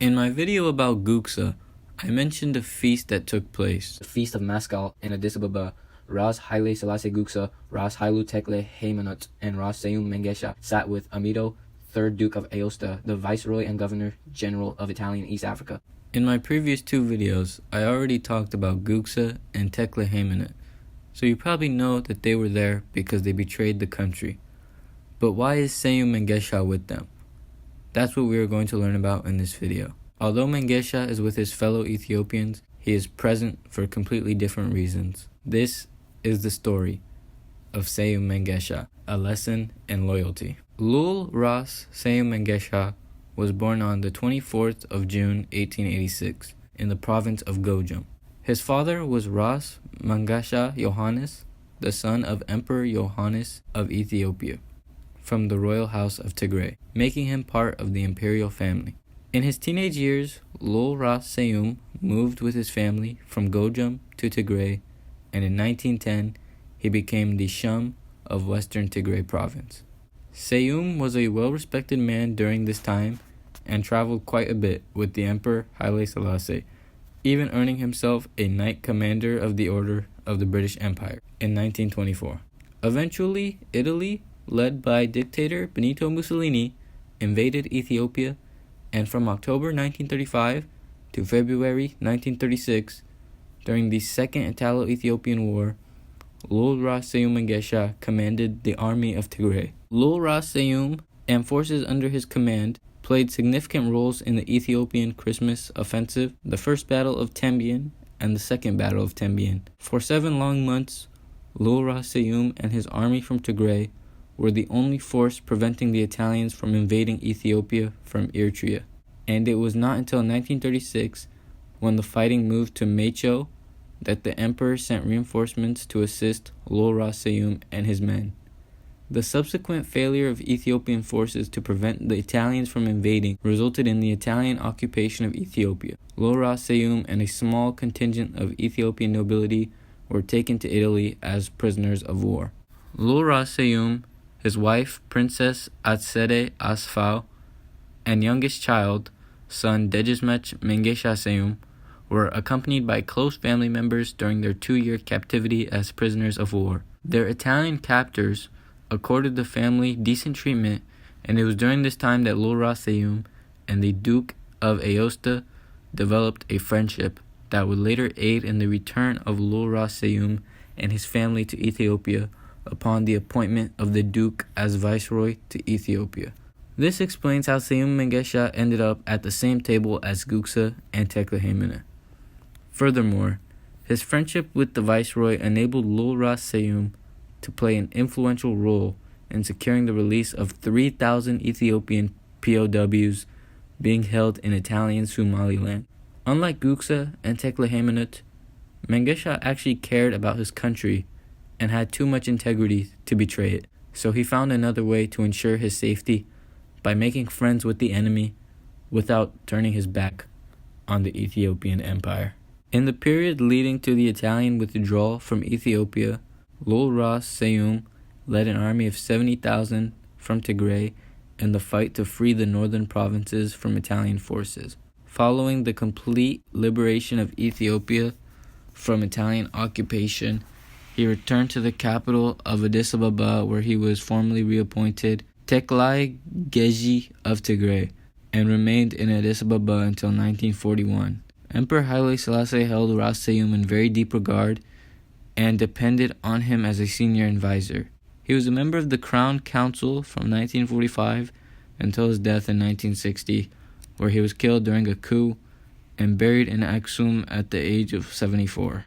In my video about Guksa, I mentioned a feast that took place. The Feast of Maskal in Addis Ababa. Ras Haile Selassie Guksa, Ras Hailu Tekle Haymanut, and Ras Seyoum Mengesha sat with Amido, 3rd Duke of Aosta, the Viceroy and Governor General of Italian East Africa. In my previous two videos, I already talked about Guksa and Tekle Haymanut, so you probably know that they were there because they betrayed the country. But why is Seyoum Mengesha with them? That's what we are going to learn about in this video. Although Mengesha is with his fellow Ethiopians, he is present for completely different reasons. This is the story of Seyoum Mengesha, a lesson in loyalty. Lul Ras Seyoum Mengesha was born on the 24th of June 1886 in the province of Gojam. His father was Ras Mengesha Yohannes, the son of Emperor Yohannes of Ethiopia, from the royal house of Tigray, making him part of the imperial family. In his teenage years, Lul Ras Seyoum moved with his family from Gojam to Tigray, and in 1910, he became the Shum of Western Tigray province. Seyoum was a well-respected man during this time and traveled quite a bit with the Emperor Haile Selassie, even earning himself a Knight Commander of the Order of the British Empire in 1924. Eventually, Italy, led by dictator Benito Mussolini, invaded Ethiopia, and from October 1935 to February 1936, during the Second Italo-Ethiopian War, Lul Ras Seyoum Mengesha commanded the army of Tigray. Lul Ras Seyoum and forces under his command played significant roles in the Ethiopian Christmas offensive, the First Battle of Tembien, and the Second Battle of Tembien. For 7 long months, Lul Ras Seyoum and his army from Tigray were the only force preventing the Italians from invading Ethiopia from Eritrea. And it was not until 1936, when the fighting moved to Mecho, that the emperor sent reinforcements to assist Lul Ras Seyoum and his men. The subsequent failure of Ethiopian forces to prevent the Italians from invading resulted in the Italian occupation of Ethiopia. Lul Ras Seyoum and a small contingent of Ethiopian nobility were taken to Italy as prisoners of war. Lul Ras Seyoum, his wife Princess Atsede Asfau, and youngest child, son Dejesmech Mengesha Seyoum, were accompanied by close family members during their 2-year captivity as prisoners of war. Their Italian captors accorded the family decent treatment, and it was during this time that Lul Ras Seyoum and the Duke of Aosta developed a friendship that would later aid in the return of Lul Ras Seyoum and his family to Ethiopia upon the appointment of the Duke as Viceroy to Ethiopia. This explains how Seyoum Mengesha ended up at the same table as Guksa and Tekle Haymanut. Furthermore, his friendship with the Viceroy enabled Lul Ras Seyoum to play an influential role in securing the release of 3,000 Ethiopian POWs being held in Italian Somaliland. Unlike Guksa and Tekle Haymanut, Mengesha actually cared about his country and had too much integrity to betray it, so he found another way to ensure his safety by making friends with the enemy without turning his back on the Ethiopian Empire. In the period leading to the Italian withdrawal from Ethiopia, Lul Ras Seyoum led an army of 70,000 from Tigray in the fight to free the northern provinces from Italian forces. Following the complete liberation of Ethiopia from Italian occupation, he returned to the capital of Addis Ababa, where he was formally reappointed Teklai Geji of Tigray, and remained in Addis Ababa until 1941. Emperor Haile Selassie held Ras Seyoum in very deep regard and depended on him as a senior advisor. He was a member of the Crown Council from 1945 until his death in 1960, where he was killed during a coup and buried in Aksum at the age of 74.